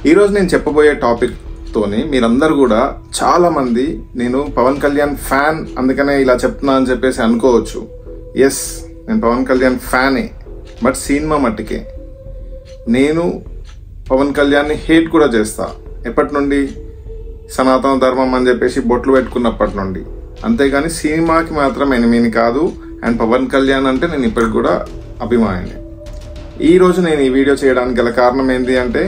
ఈరోజు నేను చెప్పబోయే టాపిక్ తోని మీరందరూ కూడా చాలా మంది నేను పవన్ కళ్యాణ్ ఫ్యాన్ అందుకనే ఇలా చెప్తున్నా అని చెప్పేసి అనుకోవచ్చు. ఎస్, నేను పవన్ కళ్యాణ్ ఫ్యానే, బట్ సినిమా మట్టికే. నేను పవన్ కళ్యాణ్ని హేట్ కూడా చేస్తా. ఎప్పటి నుండి? సనాతన ధర్మం అని చెప్పేసి బొట్లు పెట్టుకున్నప్పటి నుండి. అంతేగాని సినిమాకి మాత్రం ఎనిమిని కాదు. అండ్ పవన్ కళ్యాణ్ అంటే నేను ఇప్పటికి కూడా అభిమానిని. ఈరోజు నేను ఈ వీడియో చేయడానికి గల కారణం ఏంటి అంటే,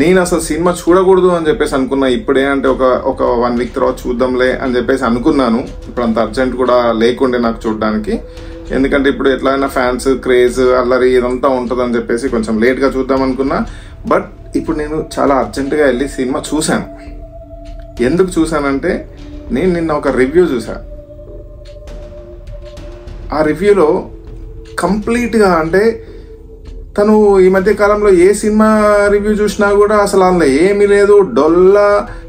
నేను అసలు సినిమా చూడకూడదు అని చెప్పేసి అనుకున్నా. ఇప్పుడే అంటే ఒక 1 వీక్ తర్వాత చూద్దాంలే అని చెప్పేసి అనుకున్నాను. ఇప్పుడు అంత అర్జెంట్ కూడా లేకుండే నాకు చూడడానికి. ఎందుకంటే ఇప్పుడు ఎట్లయినా ఫ్యాన్స్ క్రేజ్ అల్లరి ఇదంతా ఉంటుందని చెప్పేసి కొంచెం లేట్గా చూద్దాం అనుకున్నా. బట్ ఇప్పుడు నేను చాలా అర్జెంటుగా వెళ్ళి సినిమా చూశాను. ఎందుకు చూశానంటే, నేను నిన్న ఒక రివ్యూ చూశాను. ఆ రివ్యూలో కంప్లీట్గా అంటే తను ఈ మధ్య కాలంలో ఏ సినిమా రివ్యూ చూసినా కూడా అసలు అందులో ఏమీ లేదు, డొల్ల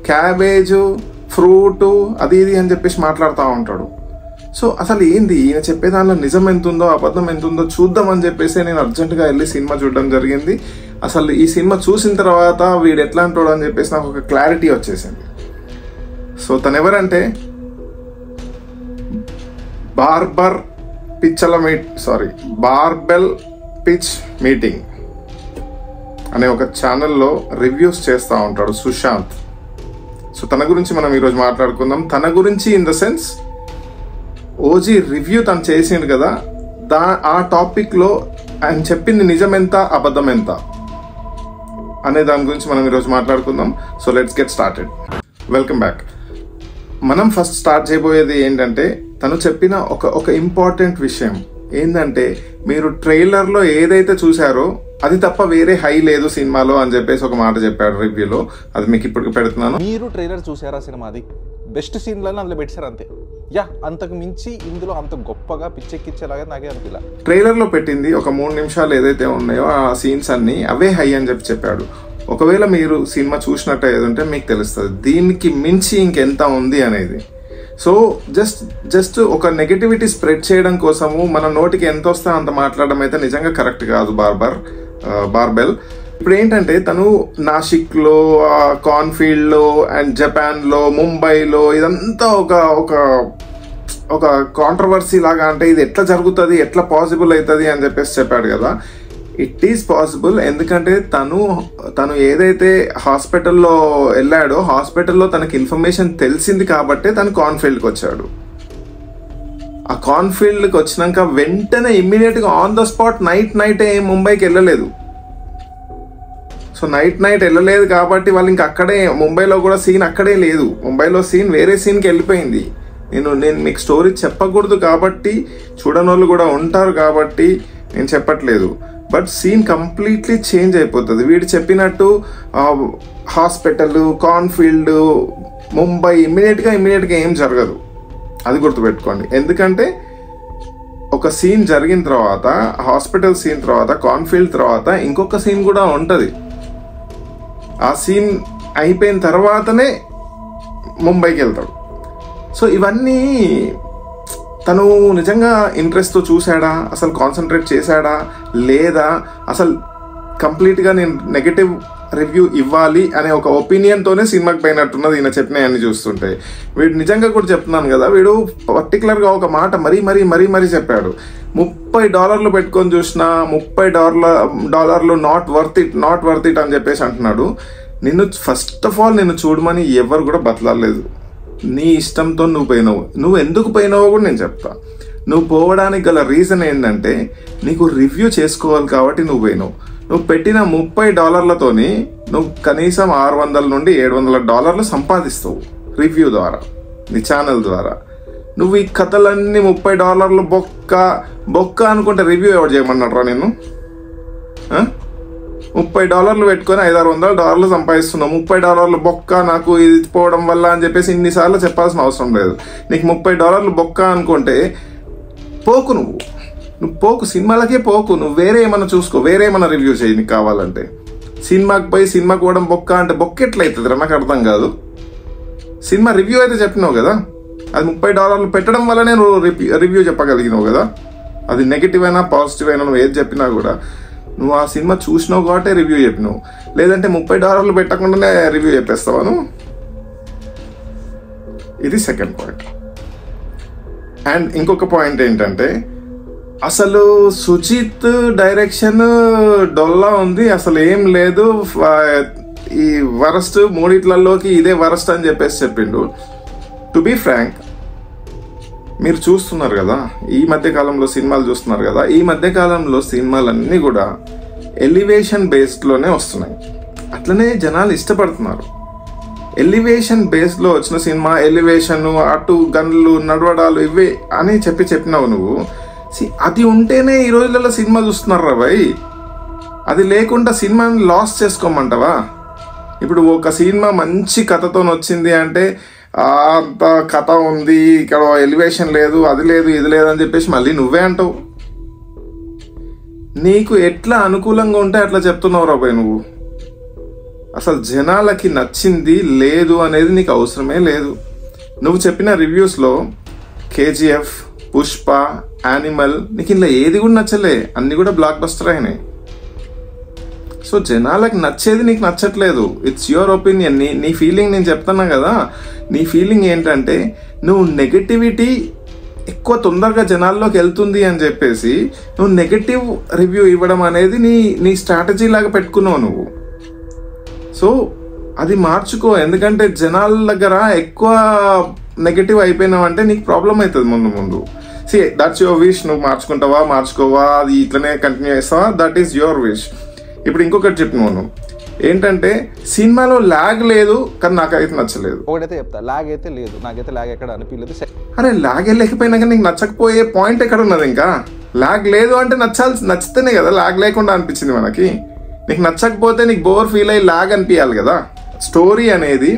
క్యాబేజు ఫ్రూటు అది ఇది అని చెప్పేసి మాట్లాడుతూ ఉంటాడు. సో అసలు ఏంది ఈయన చెప్పే దానిలో నిజం ఎంత ఉందో అబద్ధం ఎంత ఉందో చూద్దామని చెప్పేసి నేను అర్జెంటుగా వెళ్ళి సినిమా చూడడం జరిగింది. అసలు ఈ సినిమా చూసిన తర్వాత వీడు ఎట్లా అంటాడు అని చెప్పేసి నాకు ఒక క్లారిటీ వచ్చేసింది. సో తను ఎవరంటే బార్బెల్ పిచ్ మీటింగ్ అనే ఒక ఛానల్లో రివ్యూస్ చేస్తూ ఉంటాడు సుశాంత్. సో తన గురించి మనం ఈరోజు మాట్లాడుకుందాం. తన గురించి in the sense OG review తను చేసిండు కదా, ఆ టాపిక్లో ఆయన చెప్పింది నిజం ఎంత అబద్ధం ఎంత అనే దాని గురించి మనం ఈరోజు మాట్లాడుకుందాం. So let's get started. Welcome back. మనం ఫస్ట్ స్టార్ట్ చేయబోయేది ఏంటంటే, తను చెప్పిన ఒక ఇంపార్టెంట్ విషయం ఏంటంటే, మీరు ట్రైలర్లో ఏదైతే చూసారో అది తప్ప వేరే హై లేదు సినిమాలో అని చెప్పేసి ఒక మాట చెప్పాడు రివ్యూలో. అది మీకు ఇప్పుడు పెడుతున్నాను. మీరు ట్రైలర్ చూసారా? సినిమాది బెస్ట్ సీన్లను అందులో పెట్టారు అంతే. అంతకు మించి ఇందులో అంత గొప్పగా పిచ్చెక్కిచ్చేలాగా నాకే అనిపిలా. ట్రైలర్లో పెట్టింది ఒక 3 నిమిషాలు ఏదైతే ఉన్నాయో ఆ సీన్స్ అన్ని అవే హై అని చెప్పాడు. ఒకవేళ మీరు సినిమా చూసినట్టు ఏదంటే మీకు తెలుస్తుంది దీనికి మించి ఇంకెంత ఉంది అనేది. సో జస్ట్ ఒక నెగటివిటీ స్ప్రెడ్ చేయడం కోసము మన నోటికి ఎంత వస్తే అంత మాట్లాడడం అయితే నిజంగా కరెక్ట్ కాదు. బార్బెల్ ఇప్పుడు ఏంటంటే, తను నాసిక్లో, కార్న్ఫీల్డ్లో అండ్ జపాన్లో, ముంబైలో ఇదంతా ఒక కాంట్రవర్సీ లాగా, అంటే ఇది ఎట్లా జరుగుతుంది, ఎట్లా పాసిబుల్ అవుతుంది అని చెప్పేసి చెప్పాడు కదా. It is possible. ఎందుకంటే తను ఏదైతే హాస్పిటల్లో వెళ్ళాడో హాస్పిటల్లో తనకి ఇన్ఫర్మేషన్ తెలిసింది కాబట్టే తను కార్న్ఫీల్డ్కి వచ్చాడు. ఆ కార్న్ఫీల్డ్కి వచ్చినాక వెంటనే ఇమ్మీడియట్గా ఆన్ ద స్పాట్ నైటే ముంబైకి వెళ్ళలేదు. సో నైట్ వెళ్ళలేదు కాబట్టి వాళ్ళు ఇంకా అక్కడే, ముంబైలో కూడా సీన్ అక్కడే లేదు. ముంబైలో సీన్ వేరే సీన్కి వెళ్ళిపోయింది. నేను మీకు స్టోరీ చెప్పకూడదు కాబట్టి, చూడని వాళ్ళు కూడా ఉంటారు కాబట్టి నేను చెప్పట్లేదు. బట్ సీన్ కంప్లీట్లీ చేంజ్ అయిపోతుంది. వీడు చెప్పినట్టు హాస్పిటల్, కార్న్ఫీల్డ్, ముంబై ఇమ్మీడియట్గా ఏం జరగదు. అది గుర్తుపెట్టుకోండి. ఎందుకంటే ఒక సీన్ జరిగిన తర్వాత, హాస్పిటల్ సీన్ తర్వాత, కార్న్ఫీల్డ్ తర్వాత ఇంకొక సీన్ కూడా ఉంటుంది. ఆ సీన్ అయిపోయిన తర్వాతనే ముంబైకి వెళ్తాడు. సో ఇవన్నీ తను నిజంగా ఇంట్రెస్ట్తో చూశాడా, అసలు కాన్సన్ట్రేట్ చేశాడా లేదా, అసలు కంప్లీట్గా నేను నెగటివ్ రివ్యూ ఇవ్వాలి అనే ఒక ఒపీనియన్తోనే సినిమాకి పోయినట్టున్నది ఈయన చెప్పినాయని చూస్తుంటే. వీడు నిజంగా కూడా చెప్తున్నాను కదా, వీడు పర్టికులర్గా ఒక మాట మరీ చెప్పాడు. $30 పెట్టుకొని చూసినా $30 నాట్ వర్త్ ఇట్ అని చెప్పేసి అంటున్నాడు. ఫస్ట్ ఆఫ్ ఆల్ నిన్ను చూడమని ఎవరు కూడా బతలాలేదు. నీ ఇష్టంతో నువ్వు పోయినావు. నువ్వు ఎందుకు పోయినావో కూడా నేను చెప్తా. నువ్వు పోవడానికి గల రీజన్ ఏంటంటే, నీకు రివ్యూ చేసుకోవాలి కాబట్టి నువ్వు పోయినావు. నువ్వు పెట్టిన $30తోని నువ్వు కనీసం $600 నుండి $700 సంపాదిస్తావు రివ్యూ ద్వారా, నీ ఛానల్ ద్వారా. నువ్వు ఈ కథలన్నీ $30 బొక్క అనుకుంటే రివ్యూ ఎవరు చేయమన్నారా నేను? $30 పెట్టుకొని $500-600 సంపాదిస్తున్నావు. $30 బొక్క నాకు ఇది పోవడం వల్ల అని చెప్పేసి ఇన్నిసార్లు చెప్పాల్సిన అవసరం లేదు. నీకు $30 బొక్క అనుకుంటే నువ్వు పోకు, సినిమాలకే పోకు. నువ్వు వేరే ఏమన్నా చూసుకో, వేరే ఏమన్నా రివ్యూ చేయి నీకు కావాలంటే. సినిమాకి పోయి సినిమాకి పోవడం బొక్క అంటే బొక్క ఎట్లయితుంది రా? నాకు అర్థం కాదు. సినిమా రివ్యూ అయితే చెప్పినావు కదా, అది $30 పెట్టడం వల్లనే నువ్వు రివ్యూ చెప్పగలిగినావు కదా. అది నెగిటివ్ అయినా పాజిటివ్ అయినా నువ్వు ఏది చెప్పినా కూడా నువ్వు ఆ సినిమా చూసినావు కాబట్టి రివ్యూ చెప్పినావు, లేదంటే $30 పెట్టకుండానే రివ్యూ చెప్పేస్తావా నువ్వు? ఇది సెకండ్ పాయింట్. అండ్ ఇంకొక పాయింట్ ఏంటంటే, అసలు సుజిత్ డైరెక్షన్ డొల్లా ఉంది, అసలు ఏం లేదు, ఈ వరస్ట్ మూడిట్లలోకి ఇదే వరస్ట్ అని చెప్పేసి చెప్పిండు. టు బీ ఫ్రాంక్, మీరు చూస్తున్నారు కదా ఈ మధ్య కాలంలో సినిమాలు చూస్తున్నారు కదా, ఈ మధ్య కాలంలో సినిమాలన్నీ కూడా ఎలివేషన్ బేస్డ్లోనే వస్తున్నాయి. అట్లనే జనాలు ఇష్టపడుతున్నారు. ఎలివేషన్ బేస్లో వచ్చిన సినిమా, ఎలివేషన్, అటు గన్లు, నడవడాలు ఇవే అని చెప్పినావు నువ్వు. అది ఉంటేనే ఈ రోజులలో సినిమా చూస్తున్నారు రా భయ్. అది లేకుండా సినిమాని లాస్ చేసుకోమంటావా? ఇప్పుడు ఒక సినిమా మంచి కథతో వచ్చింది అంటే అంత కథ ఉంది, ఇక్కడ ఎలివేషన్ లేదు, అది లేదు, ఇది లేదు అని చెప్పేసి మళ్ళీ నువ్వే అంటావు. నీకు ఎట్లా అనుకూలంగా ఉంటే అట్లా చెప్తున్నావు రాబాయ్ నువ్వు. అసలు జనాలకి నచ్చింది లేదు అనేది నీకు అవసరమే లేదు. నువ్వు చెప్పిన రివ్యూస్లో KGF, పుష్ప, యానిమల్, నీకు ఇంట్లో ఏది కూడా నచ్చలే, అన్ని కూడా బ్లాక్ బస్టర్ అయినాయి. సో జనాలకు నచ్చేది నీకు నచ్చట్లేదు. It's your opinion. నీ ఫీలింగ్ నేను చెప్తున్నా కదా. నీ ఫీలింగ్ ఏంటంటే నువ్వు నెగటివిటీ ఎక్కువ తొందరగా జనాల్లోకి వెళ్తుంది అని చెప్పేసి నువ్వు నెగటివ్ రివ్యూ ఇవ్వడం అనేది నీ స్ట్రాటజీ లాగా పెట్టుకున్నావు నువ్వు. సో అది మార్చుకో. ఎందుకంటే జనాల దగ్గర ఎక్కువ నెగటివ్ అయిపోయినావంటే నీకు ప్రాబ్లం అవుతుంది ముందు. See that's your wish. నువ్వు మార్చుకుంటావా మార్చుకోవా, అది ఇట్లనే కంటిన్యూ చేస్తావా, దట్ ఈస్ యువర్ విష్. ఇప్పుడు ఇంకొకటి చెప్పినాను ఏంటంటే, సినిమాలో ల్యాగ్ లేదు కానీ నాకైతే నచ్చలేదు. ఒకటైతే చెప్తా, ల్యాగ్ అయితే లేదు, నాకైతే ల్యాగ్ ఎక్కడ అనిపించలేదు. అరే ల్యాగ్ లేకపోయినా కానీ నీకు నచ్చకపోయే పాయింట్ ఎక్కడ ఉన్నది? ఇంకా ల్యాగ్ లేదు అంటే నచ్చితేనే కదా ల్యాగ్ లేకుండా అనిపించింది మనకి. నీకు నచ్చకపోతే నీకు బోర్ ఫీల్ అయ్యి ల్యాగ్ అనిపించాలి కదా. స్టోరీ అనేది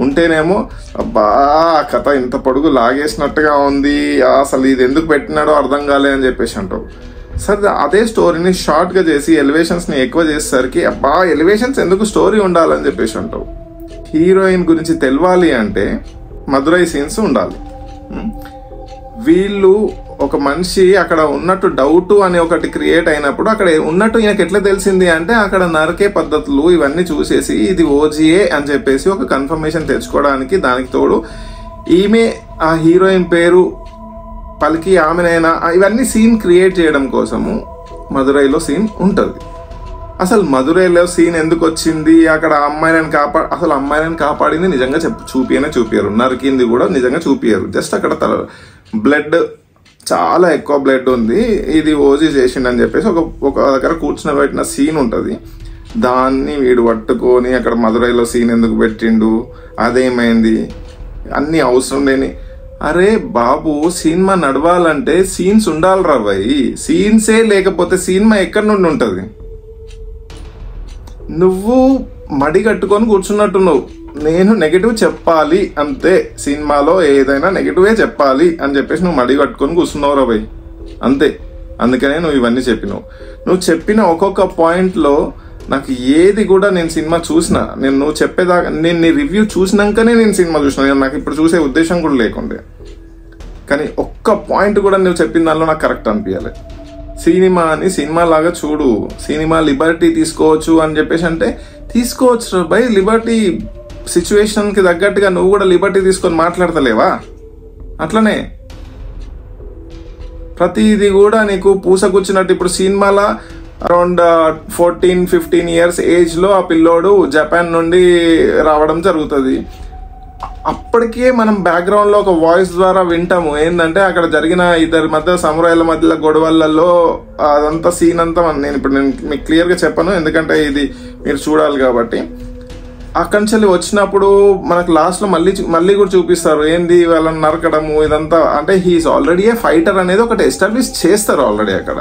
ఉంటేనేమో అబ్బా కథ ఇంత పొడుగు లాగేసినట్టుగా ఉంది, అసలు ఇది ఎందుకు పెట్టినాడో అర్థం కాలే అని చెప్పేసి అంటావు. సరే అదే స్టోరీని షార్ట్గా చేసి ఎలివేషన్స్ని ఎక్కువ చేసేసరికి అబ్బా ఎలివేషన్స్ ఎందుకు, స్టోరీ ఉండాలని చెప్పేసి అంటావు. హీరోయిన్ గురించి తెలవాలి అంటే మధురై సీన్స్ ఉండాలి. వీళ్ళు ఒక మనిషి అక్కడ ఉన్నట్టు డౌట్ అని ఒకటి క్రియేట్ అయినప్పుడు అక్కడ ఉన్నట్టు ఈయనకి ఎట్లా తెలిసింది అంటే అక్కడ నరకే పద్ధతులు ఇవన్నీ చూసేసి ఇది ఓజీఏ అని చెప్పేసి ఒక కన్ఫర్మేషన్ తెచ్చుకోవడానికి, దానికి తోడు ఈమె ఆ హీరోయిన్ పేరు పలికి ఆమెనైనా, ఇవన్నీ సీన్ క్రియేట్ చేయడం కోసము మధురైలో సీన్ ఉంటుంది. అసలు మధురైలో సీన్ ఎందుకు వచ్చింది, అక్కడ అసలు అమ్మాయిని కాపాడింది నిజంగా చూపియరు, నరికింది కూడా నిజంగా చూపియరు. జస్ట్ అక్కడ బ్లడ్ చాలా ఎక్కువ బ్లడ్ ఉంది, ఇది ఓజీ చేసిండని చెప్పేసి ఒక దగ్గర కూర్చుని పెట్టిన సీన్ ఉంటుంది. దాన్ని వీడు పట్టుకొని అక్కడ మధురైలో సీన్ ఎందుకు పెట్టిండు, అదేమైంది, అన్నీ అవసరం లేని. అరే బాబు సినిమా నడవాలంటే సీన్స్ ఉండాలిరా భయ్. సీన్సే లేకపోతే సినిమా ఎక్కడి నుండి ఉంటుంది? నువ్వు మడి కట్టుకొని కూర్చున్నట్టున్నావు. నేను నెగిటివ్ చెప్పాలి అంతే, సినిమాలో ఏదైనా నెగిటివే చెప్పాలి అని చెప్పేసి నువ్వు మడి కట్టుకొని కూర్చున్నావు రా భయ్, అంతే. అందుకనే నువ్వు ఇవన్నీ చెప్పినావు. నువ్వు చెప్పిన ఒక్కొక్క పాయింట్లో నాకు ఏది కూడా నేను సినిమా చూసిన, నువ్వు చెప్పేదాకా నేను నీ రివ్యూ చూసినాకనే నేను సినిమా చూసిన, నాకు ఇప్పుడు చూసే ఉద్దేశం కూడా లేకుండే. కానీ ఒక్క పాయింట్ కూడా నువ్వు చెప్పిన దానిలో నాకు కరెక్ట్ అనిపించాలి. సినిమాని సినిమా లాగా చూడు, సినిమా లిబర్టీ తీసుకోవచ్చు అని చెప్పేసి అంటే తీసుకోవచ్చు బై. లిబర్టీ సిచ్యువేషన్కి తగ్గట్టుగా నువ్వు కూడా లిబర్టీ తీసుకొని మాట్లాడతలేవా? అట్లనే ప్రతిది కూడా నీకు పూసకూర్చున్నట్టు. ఇప్పుడు సినిమాలో అరౌండ్ 14-15 years ఏజ్లో ఆ పిల్లోడు జపాన్ నుండి రావడం జరుగుతుంది. అప్పటికే మనం బ్యాక్గ్రౌండ్లో ఒక వాయిస్ ద్వారా వింటాము ఏంటంటే అక్కడ జరిగిన ఇద్దరి మధ్య సమురాయిల మధ్యలో గొడవలలో అదంతా సీన్ అంతా నేను మీకు క్లియర్గా చెప్పను, ఎందుకంటే ఇది మీరు చూడాలి కాబట్టి. అక్కడి నుంచి వచ్చినప్పుడు మనకు లాస్ట్లో మళ్ళీ కూడా చూపిస్తారు ఏంది వాళ్ళని నరకడము ఇదంతా. అంటే హీఈస్ ఆల్రెడీ ఏ ఫైటర్ అనేది ఒకటి ఎస్టాబ్లిష్ చేస్తారు ఆల్రెడీ అక్కడ.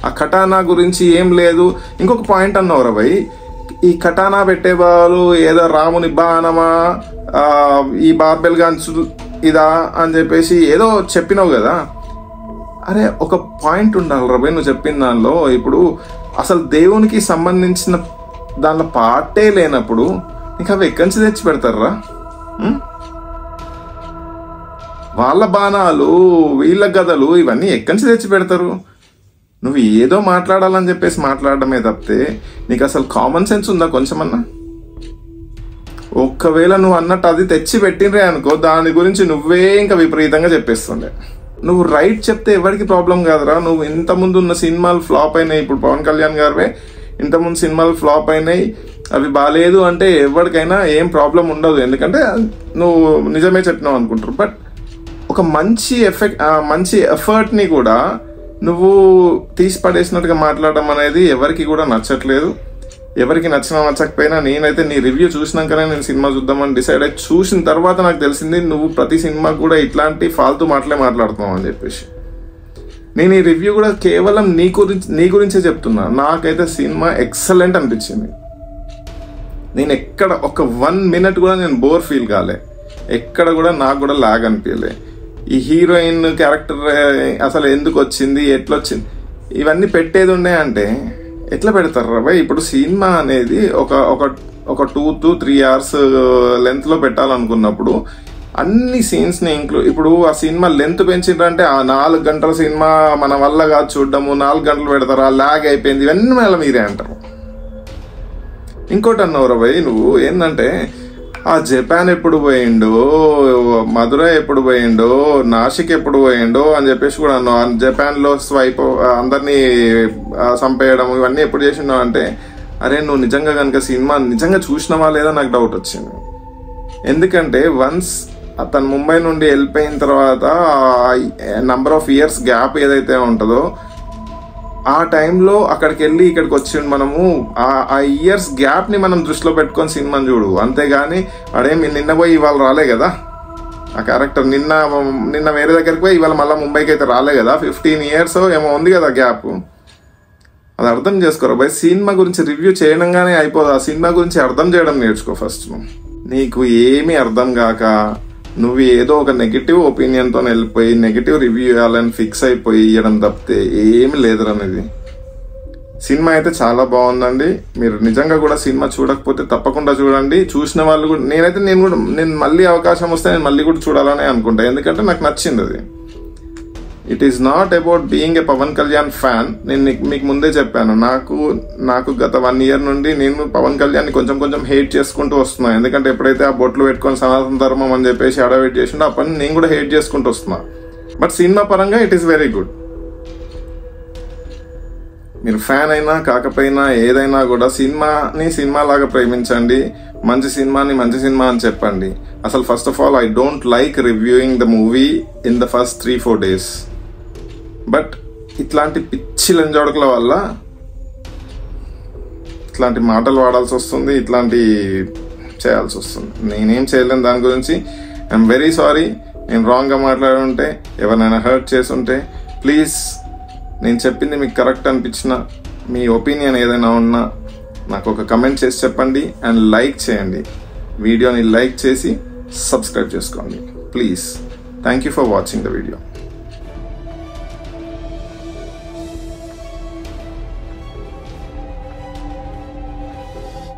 ఆ కటానా గురించి ఏం లేదు. ఇంకొక పాయింట్ అన్నవరా భయ్, ఈ కటానా పెట్టే వాళ్ళు ఏదో రాముని బాణమా ఈ బార్బెల్ గన్స్ ఇదా అని చెప్పేసి ఏదో చెప్పినావు కదా. అరే ఒక పాయింట్ ఉండాలి రా భయ్ నువ్వు చెప్పిన దానిలో. ఇప్పుడు అసలు దేవునికి సంబంధించిన దానిలో పార్టే లేనప్పుడు నీకు అవి ఎక్కడి నుంచి తెచ్చి పెడతారా? వాళ్ళ బాణాలు వీళ్ళ గదలు ఇవన్నీ ఎక్కడి నుంచి తెచ్చి పెడతారు? నువ్వు ఏదో మాట్లాడాలని చెప్పేసి మాట్లాడడమే తప్పితే నీకు అసలు కామన్ సెన్స్ ఉందా కొంచెమన్నా? ఒక్కవేళ నువ్వు అన్నట్టు అది తెచ్చి పెట్టినరే అనుకో, దాని గురించి నువ్వే ఇంకా విపరీతంగా చెప్పేస్తుండే. నువ్వు రైట్ చెప్తే ఎవరికి ప్రాబ్లం కాదురా. నువ్వు ఇంతకుముందు ఉన్న సినిమాలు ఫ్లాప్ అయినాయి, ఇప్పుడు పవన్ కళ్యాణ్ గారివే ఇంతకుముందు సినిమాలు ఫ్లాప్ అయినాయి, అవి బాగాలేదు అంటే ఎవరికైనా ఏం ప్రాబ్లం ఉండదు, ఎందుకంటే నువ్వు నిజమే చెప్పినావు అనుకుంటారు. బట్ ఒక మంచి ఎఫర్ట్ని కూడా నువ్వు తీసి పడేసినట్టుగా మాట్లాడడం అనేది ఎవరికి కూడా నచ్చట్లేదు. ఎవరికి నచ్చినా నచ్చకపోయినా నేనైతే నీ రివ్యూ చూసినాకనే నేను సినిమా చూద్దామని డిసైడ్ అయ్యి చూసిన తర్వాత నాకు తెలిసింది నువ్వు ప్రతి సినిమా కూడా ఇట్లాంటి ఫాల్తూ మాటలే మాట్లాడుతున్నావు అని చెప్పేసి. నేను ఈ రివ్యూ కూడా కేవలం నీ గురించే చెప్తున్నా. నాకైతే సినిమా ఎక్సలెంట్ అనిపించింది. నేను ఎక్కడ ఒక 1 minute కూడా నేను బోర్ ఫీల్ కాలే, ఎక్కడ కూడా నాకు కూడా లాగ్ అనిపించలే. ఈ హీరోయిన్ క్యారెక్టర్ అసలు ఎందుకు వచ్చింది, ఎట్లా వచ్చింది, ఇవన్నీ పెట్టేది ఉన్నాయంటే ఎట్లా పెడతారు రా? ఇప్పుడు సినిమా అనేది ఒక 2 to 3 hours లెంత్లో పెట్టాలనుకున్నప్పుడు అన్ని సీన్స్ని ఇప్పుడు ఆ సినిమా లెంత్ పెంచిండ్రంటే ఆ 4 గంటల సినిమా మన వల్ల కాదు చూడడము, 4 గంటలు పెడతారు, ఆ లాగ్ అయిపోయింది, ఇవన్నీ మళ్ళీ మీరే అంటారు. ఇంకోటి అన్నావు రా నువ్వు ఏంటంటే ఆ జపాన్ ఎప్పుడు పోయిండో, మధురై ఎప్పుడు పోయిండో, నాసిక్ ఎప్పుడు పోయిండో అని చెప్పేసి కూడా అన్నావు. జపాన్లో స్వైప్ అందరినీ చంపేయడం ఇవన్నీ ఎప్పుడు చేసిండో అంటే, అరే నువ్వు నిజంగా కనుక సినిమా నిజంగా చూసినవా లేదా నాకు డౌట్ వచ్చింది. ఎందుకంటే వన్స్ అతను ముంబై నుండి వెళ్ళిపోయిన తర్వాత నంబర్ ఆఫ్ ఇయర్స్ గ్యాప్ ఏదైతే ఉంటుందో ఆ టైంలో అక్కడికి వెళ్ళి ఇక్కడికి వచ్చిండు. మనము ఆ ఇయర్స్ గ్యాప్ని మనం దృష్టిలో పెట్టుకొని సినిమాని చూడు, అంతేగాని అడేమి నిన్న పోయి ఇవాళ రాలే కదా ఆ క్యారెక్టర్, నిన్న వేరే దగ్గరికి పోయి ఇవాళ మళ్ళీ ముంబైకి అయితే రాలే కదా, 15 years ఏమో ఉంది కదా గ్యాప్. అది అర్థం చేసుకోరా బై. సినిమా గురించి రివ్యూ చేయడంగానే అయిపోదు, ఆ సినిమా గురించి అర్థం చేయడం నేర్చుకో ఫస్ట్. నీకు ఏమీ అర్థం కాక నువ్వు ఏదో ఒక నెగిటివ్ ఒపీనియన్తో వెళ్ళిపోయి నెగిటివ్ రివ్యూ ఇవ్వాలని ఫిక్స్ అయిపోయి ఇవ్వడం తప్పితే ఏమి లేదరనేది. సినిమా అయితే చాలా బాగుందండి. మీరు నిజంగా కూడా సినిమా చూడకపోతే తప్పకుండా చూడండి. చూసిన వాళ్ళు కూడా నేను మళ్ళీ అవకాశం వస్తే నేను మళ్ళీ కూడా చూడాలని అనుకుంటా, ఎందుకంటే నాకు నచ్చింది అది. It is not about being a Pawan Kalyan fan. నేను మీకు ముందే చెప్పాను, నాకు గత 1 year నుండి నేను పవన్ కళ్యాణ్ని కొంచెం హేట్ చేసుకుంటూ వస్తున్నాను. ఎందుకంటే ఎప్పుడైతే ఆ బొట్లు పెట్టుకొని సనాతన ధర్మం అని చెప్పేసి అడవేట్ చేసిండో ఆ పని నేను కూడా హేట్ చేసుకుంటూ వస్తున్నా. బట్ సినిమా పరంగా ఇట్ ఈస్ వెరీ గుడ్. మీరు ఫ్యాన్ అయినా కాకపోయినా ఏదైనా కూడా సినిమాని సినిమాలాగా ప్రేమించండి, మంచి సినిమాని మంచి సినిమా అని చెప్పండి. అసలు first of all I don't like reviewing the movie in the first 3-4 days. But ఇట్లాంటి పిచ్చి లంజోడకుల వల్ల ఇట్లాంటి మాటలు వాడాల్సి వస్తుంది, ఇట్లాంటి చేయాల్సి వస్తుంది. నేనేం చేయలేను దాని గురించి. I'm very sorry. నేను రాంగ్గా మాట్లాడి ఉంటే, ఎవరినైనా హర్ట్ చేసి ఉంటే ప్లీజ్, నేను చెప్పింది మీకు కరెక్ట్ అనిపించిన మీ ఒపీనియన్ ఏదైనా ఉన్నా నాకు ఒక కమెంట్ చేసి చెప్పండి. అండ్ లైక్ చేయండి, వీడియోని లైక్ చేసి సబ్స్క్రైబ్ చేసుకోండి please. Thank you for watching the video.